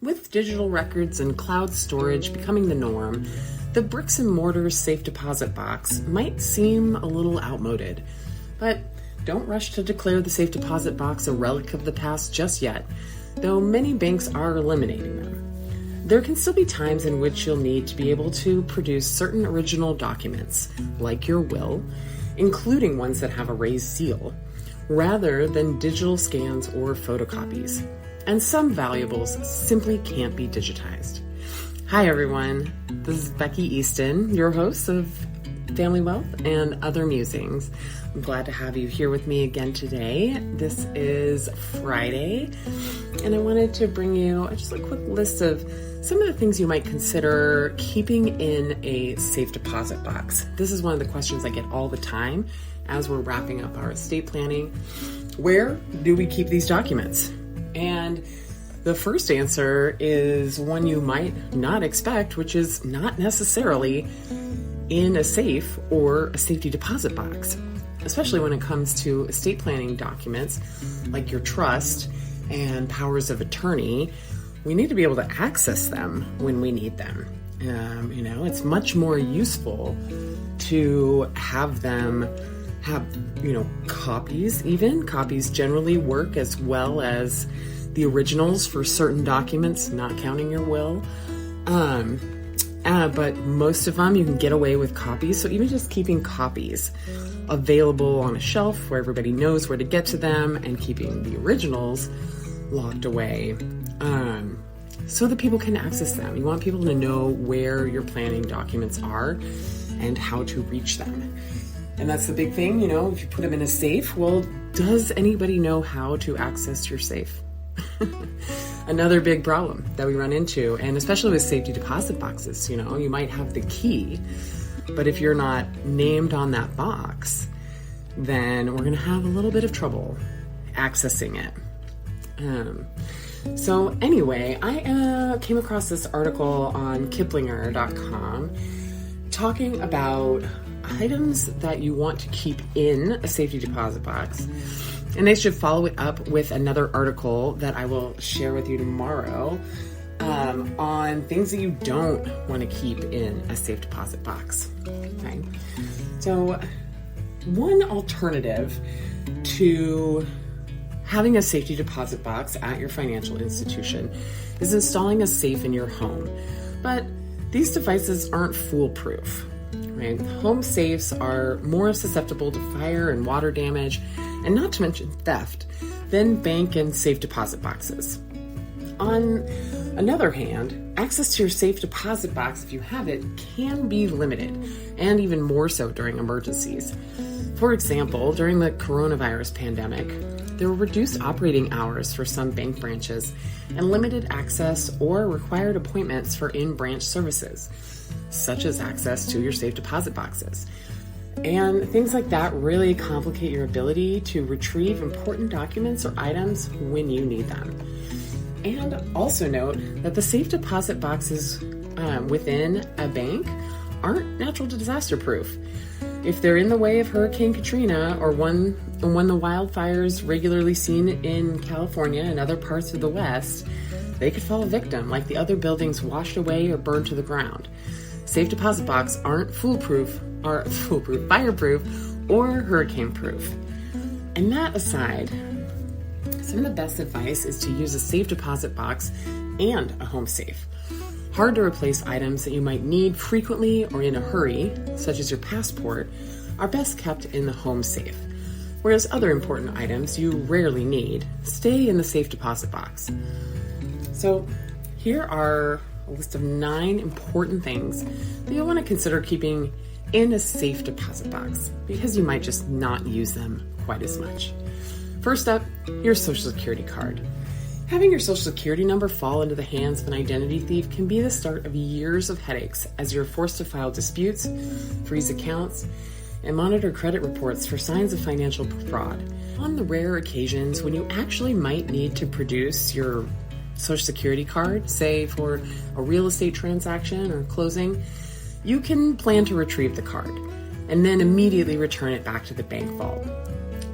With digital records and cloud storage becoming the norm, the bricks-and-mortar safe deposit box might seem a little outmoded. But don't rush to declare the safe deposit box a relic of the past just yet, though many banks are eliminating them. There can still be times in which you'll need to be able to produce certain original documents, like your will, including ones that have a raised seal, rather than digital scans or photocopies. And some valuables simply can't be digitized. Hi everyone, this is Becky Easton, your host of Family Wealth and Other Musings. I'm glad to have you here with me again today. This is Friday, and I wanted to bring you just a quick list of some of the things you might consider keeping in a safe deposit box. This is one of the questions I get all the time as we're wrapping up our estate planning. Where do we keep these documents? And the first answer is one you might not expect, which is not necessarily in a safe or a safety deposit box, especially when it comes to estate planning documents like your trust and powers of attorney. We need to be able to access them when we need them. It's much more useful to have them have, copies even. Copies generally work as well as the originals for certain documents, not counting your will. But most of them you can get away with copies. So even just keeping copies available on a shelf where everybody knows where to get to them and keeping the originals locked away so that people can access them. You want people to know where your planning documents are and how to reach them. And that's the big thing, if you put them in a safe, well, does anybody know how to access your safe? Another big problem that we run into, and especially with safety deposit boxes, you might have the key, but if you're not named on that box, then we're going to have a little bit of trouble accessing it. So anyway, I came across this article on Kiplinger.com talking about items that you want to keep in a safety deposit box. And they should follow it up with another article that I will share with you tomorrow on things that you don't want to keep in a safe deposit box. Okay. So one alternative to having a safety deposit box at your financial institution is installing a safe in your home. But these devices aren't foolproof. Right? Home safes are more susceptible to fire and water damage, and not to mention theft, than bank and safe deposit boxes. On another hand, access to your safe deposit box, if you have it, can be limited, and even more so during emergencies. For example, during the coronavirus pandemic, there were reduced operating hours for some bank branches and limited access or required appointments for in-branch services, such as access to your safe deposit boxes. And things like that really complicate your ability to retrieve important documents or items when you need them. And also note that the safe deposit boxes within a bank aren't natural disaster proof. If they're in the way of Hurricane Katrina or when the wildfires regularly seen in California and other parts of the West, they could fall victim like the other buildings washed away or burned to the ground. Safe deposit boxes aren't fireproof, or hurricane-proof. And that aside, some of the best advice is to use a safe deposit box and a home safe. Hard to replace items that you might need frequently or in a hurry, such as your passport, are best kept in the home safe. Whereas other important items you rarely need stay in the safe deposit box. So here are a list of 9 important things that you'll want to consider keeping in a safe deposit box because you might just not use them quite as much. First up, your Social Security card. Having your Social Security number fall into the hands of an identity thief can be the start of years of headaches as you're forced to file disputes, freeze accounts, and monitor credit reports for signs of financial fraud. On the rare occasions when you actually might need to produce your Social Security card, say for a real estate transaction or closing, you can plan to retrieve the card and then immediately return it back to the bank vault.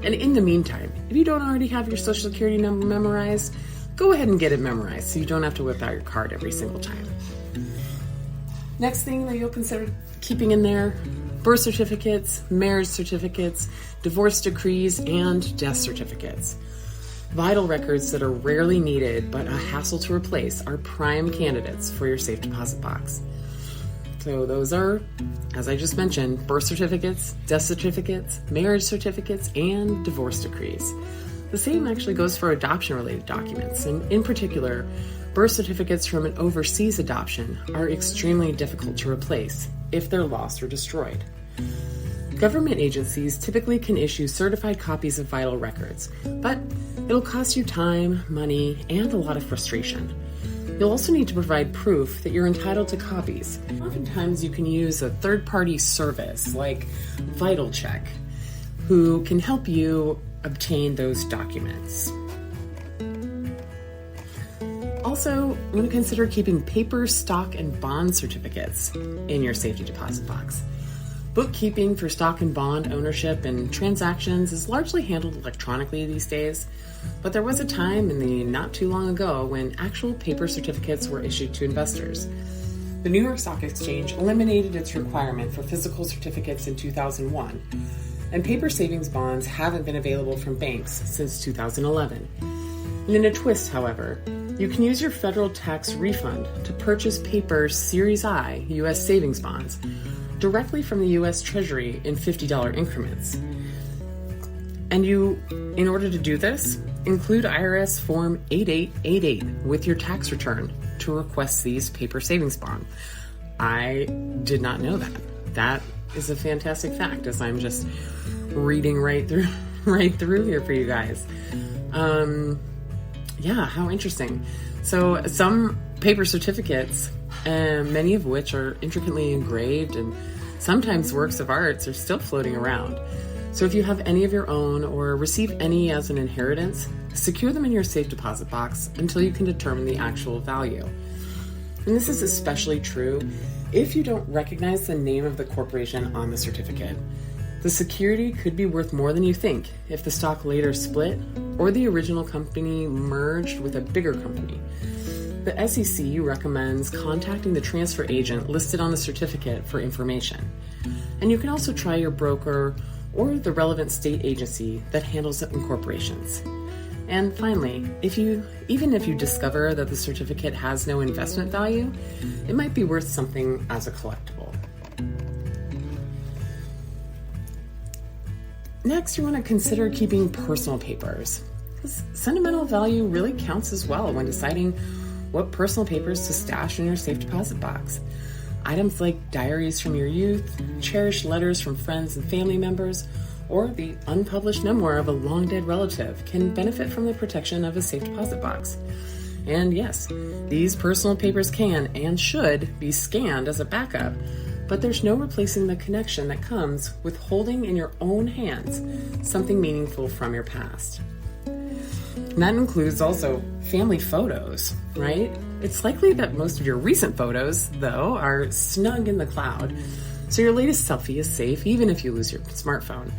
And in the meantime, if you don't already have your Social Security number memorized, go ahead and get it memorized so you don't have to whip out your card every single time. Next thing that you'll consider keeping in there: birth certificates, marriage certificates, divorce decrees, and death certificates. Vital records that are rarely needed but a hassle to replace are prime candidates for your safe deposit box. So those are, as I just mentioned, birth certificates, death certificates, marriage certificates, and divorce decrees. The same actually goes for adoption-related documents, and in particular, birth certificates from an overseas adoption are extremely difficult to replace if they're lost or destroyed. Government agencies typically can issue certified copies of vital records, but it'll cost you time, money, and a lot of frustration. You'll also need to provide proof that you're entitled to copies. Oftentimes you can use a third-party service like VitalCheck, who can help you obtain those documents. Also, you want to consider keeping paper, stock, and bond certificates in your safety deposit box. Bookkeeping for stock and bond ownership and transactions is largely handled electronically these days, but there was a time in the not too long ago when actual paper certificates were issued to investors. The New York Stock Exchange eliminated its requirement for physical certificates in 2001, and paper savings bonds haven't been available from banks since 2011. And in a twist, however, you can use your federal tax refund to purchase paper Series I U.S. savings bonds directly from the U.S. Treasury in $50 increments. And you, in order to do this, include IRS Form 8888 with your tax return to request these paper savings bonds. I did not know that. That is a fantastic fact, as I'm just reading right through here for you guys. Yeah, how interesting. So some paper certificates, many of which are intricately engraved and sometimes works of arts, are still floating around. So if you have any of your own or receive any as an inheritance, secure them in your safe deposit box until you can determine the actual value. And this is especially true if you don't recognize the name of the corporation on the certificate. The security could be worth more than you think if the stock later split or the original company merged with a bigger company. The SEC recommends contacting the transfer agent listed on the certificate for information. And you can also try your broker or the relevant state agency that handles incorporations. And finally, even if you discover that the certificate has no investment value, it might be worth something as a collectible. Next, you want to consider keeping personal papers, because sentimental value really counts as well when deciding what personal papers to stash in your safe deposit box. Items like diaries from your youth, cherished letters from friends and family members, or the unpublished memoir of a long-dead relative can benefit from the protection of a safe deposit box. And yes, these personal papers can and should be scanned as a backup, but there's no replacing the connection that comes with holding in your own hands something meaningful from your past. And that includes also family photos, right? It's likely that most of your recent photos, though, are snug in the cloud, so your latest selfie is safe even if you lose your smartphone.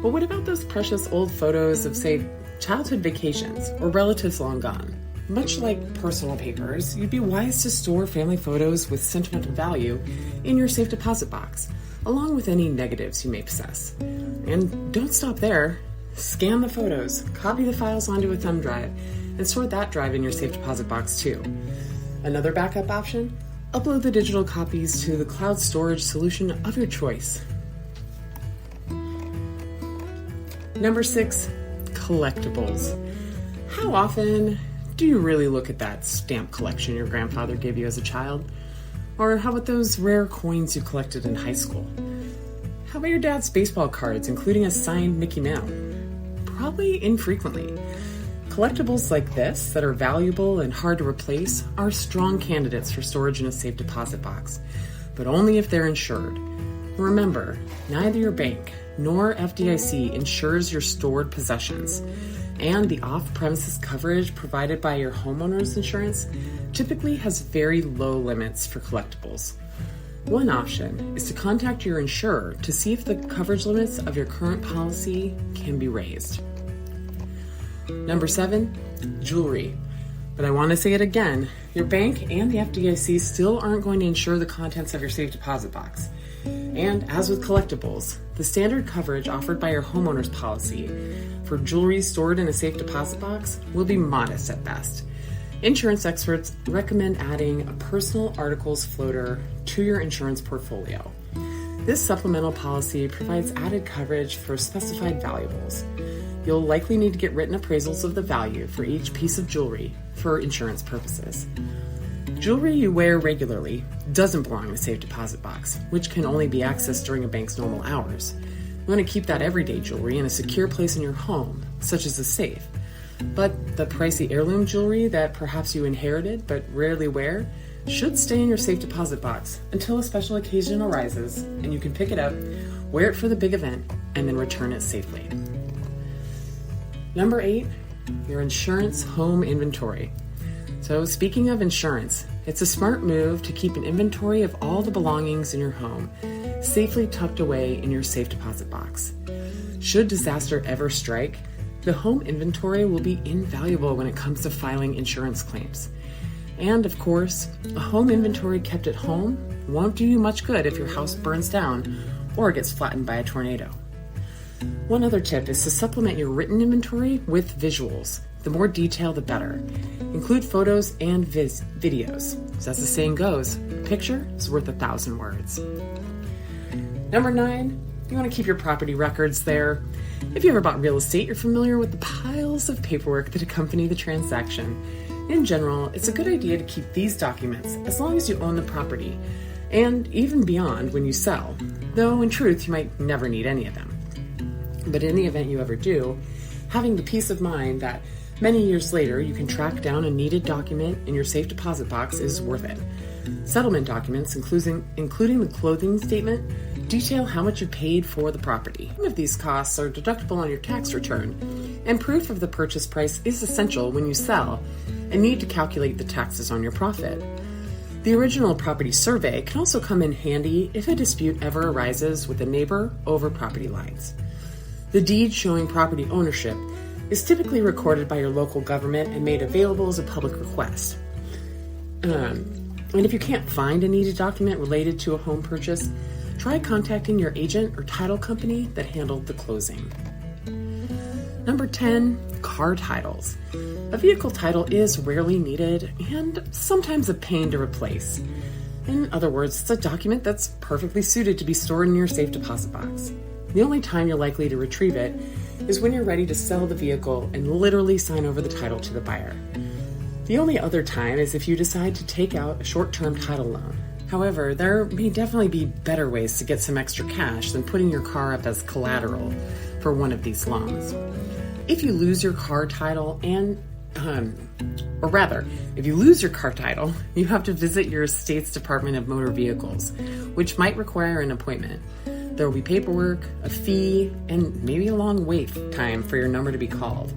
But what about those precious old photos of, say, childhood vacations or relatives long gone? Much like personal papers, you'd be wise to store family photos with sentimental value in your safe deposit box, along with any negatives you may possess. And don't stop there. Scan the photos, copy the files onto a thumb drive, and store that drive in your safe deposit box too. Another backup option? Upload the digital copies to the cloud storage solution of your choice. Number 6, collectibles. How often do you really look at that stamp collection your grandfather gave you as a child? Or how about those rare coins you collected in high school? How about your dad's baseball cards, including a signed Mickey Mouse? Probably infrequently. Collectibles like this, that are valuable and hard to replace, are strong candidates for storage in a safe deposit box, but only if they're insured. Remember, neither your bank nor FDIC insures your stored possessions, and the off-premises coverage provided by your homeowner's insurance typically has very low limits for collectibles. One option is to contact your insurer to see if the coverage limits of your current policy can be raised. Number 7, jewelry. But I want to say it again, your bank and the FDIC still aren't going to insure the contents of your safe deposit box. And as with collectibles, the standard coverage offered by your homeowner's policy for jewelry stored in a safe deposit box will be modest at best. Insurance experts recommend adding a personal articles floater to your insurance portfolio. This supplemental policy provides added coverage for specified valuables. You'll likely need to get written appraisals of the value for each piece of jewelry for insurance purposes. Jewelry you wear regularly doesn't belong in a safe deposit box, which can only be accessed during a bank's normal hours. You want to keep that everyday jewelry in a secure place in your home, such as a safe. But the pricey heirloom jewelry that perhaps you inherited but rarely wear should stay in your safe deposit box until a special occasion arises and you can pick it up, wear it for the big event, and then return it safely. Number 8, your insurance home inventory. So speaking of insurance, it's a smart move to keep an inventory of all the belongings in your home safely tucked away in your safe deposit box. Should disaster ever strike, the home inventory will be invaluable when it comes to filing insurance claims. And of course, a home inventory kept at home won't do you much good if your house burns down or gets flattened by a tornado. One other tip is to supplement your written inventory with visuals. The more detail, the better. Include photos and videos. So as the saying goes, a picture is worth 1,000 words. Number 9, you want to keep your property records there. If you ever bought real estate, you're familiar with the piles of paperwork that accompany the transaction. In general, it's a good idea to keep these documents as long as you own the property, and even beyond when you sell, though in truth you might never need any of them. But in the event you ever do, having the peace of mind that many years later you can track down a needed document in your safe deposit box is worth it. Settlement documents, including the closing statement, detail how much you paid for the property. Some of these costs are deductible on your tax return, and proof of the purchase price is essential when you sell and need to calculate the taxes on your profit. The original property survey can also come in handy if a dispute ever arises with a neighbor over property lines. The deed showing property ownership is typically recorded by your local government and made available as a public request. And if you can't find a needed document related to a home purchase, try contacting your agent or title company that handled the closing. Number 10, car titles. A vehicle title is rarely needed and sometimes a pain to replace. In other words, it's a document that's perfectly suited to be stored in your safe deposit box. The only time you're likely to retrieve it is when you're ready to sell the vehicle and literally sign over the title to the buyer. The only other time is if you decide to take out a short-term title loan. However, there may definitely be better ways to get some extra cash than putting your car up as collateral for one of these loans. If you lose your car title if you lose your car title, you have to visit your state's Department of Motor Vehicles, which might require an appointment. There will be paperwork, a fee, and maybe a long wait time for your number to be called.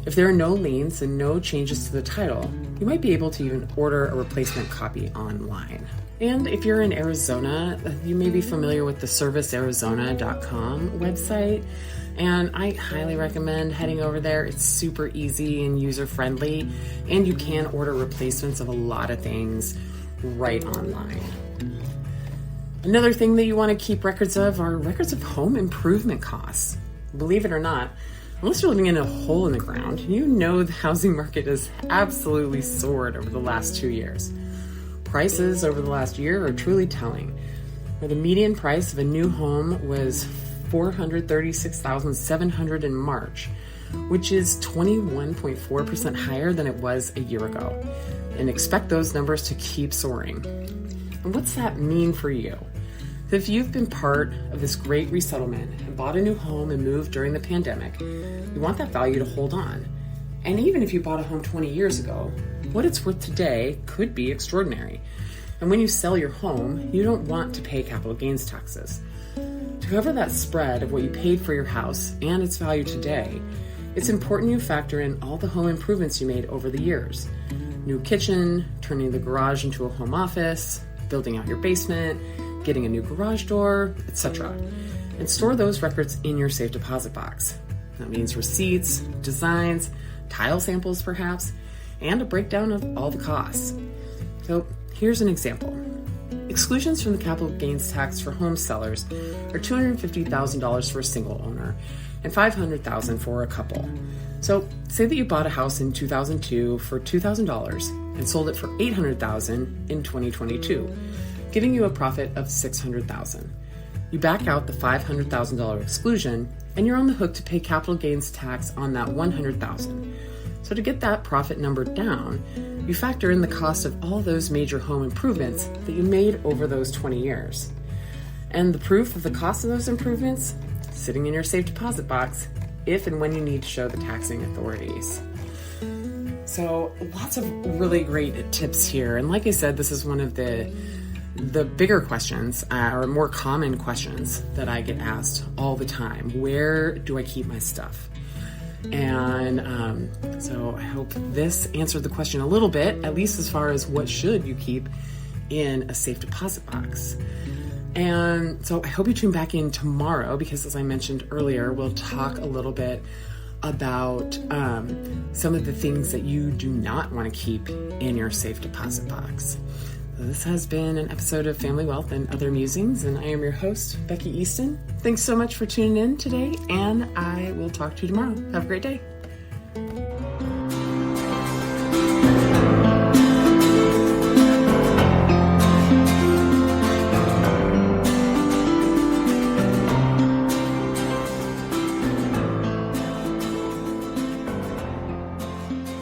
If there are no liens and no changes to the title, you might be able to even order a replacement copy online. And if you're in Arizona, you may be familiar with the servicearizona.com website, and I highly recommend heading over there. It's super easy and user-friendly, and you can order replacements of a lot of things right online. Another thing that you want to keep records of are records of home improvement costs. Believe it or not, unless you're living in a hole in the ground, you know the housing market has absolutely soared over the last 2 years. Prices over the last year are truly telling, where the median price of a new home was $436,700 in March, which is 21.4% higher than it was a year ago. And expect those numbers to keep soaring. And what's that mean for you? If you've been part of this great resettlement and bought a new home and moved during the pandemic, you want that value to hold on. And even if you bought a home 20 years ago, what it's worth today could be extraordinary. And when you sell your home, you don't want to pay capital gains taxes. To cover that spread of what you paid for your house and its value today, it's important you factor in all the home improvements you made over the years. New kitchen, turning the garage into a home office, building out your basement, getting a new garage door, etc. And store those records in your safe deposit box. That means receipts, designs, tile samples perhaps, and a breakdown of all the costs. So here's an example. Exclusions from the capital gains tax for home sellers are $250,000 for a single owner and $500,000 for a couple. So say that you bought a house in 2002 for $2,000 and sold it for $800,000 in 2022, giving you a profit of $600,000. You back out the $500,000 exclusion and you're on the hook to pay capital gains tax on that $100,000. So to get that profit number down, you factor in the cost of all those major home improvements that you made over those 20 years. And the proof of the cost of those improvements? Sitting in your safe deposit box, if and when you need to show the taxing authorities. So lots of really great tips here. And like I said, this is one of the bigger questions, or more common questions that I get asked all the time. Where do I keep my stuff? And so I hope this answered the question a little bit, at least as far as what should you keep in a safe deposit box. And so I hope you tune back in tomorrow because, as I mentioned earlier, we'll talk a little bit about some of the things that you do not want to keep in your safe deposit box. So this has been an episode of Family Wealth and Other Musings, and I am your host, Becky Easton. Thanks so much for tuning in today, and I will talk to you tomorrow. Have a great day.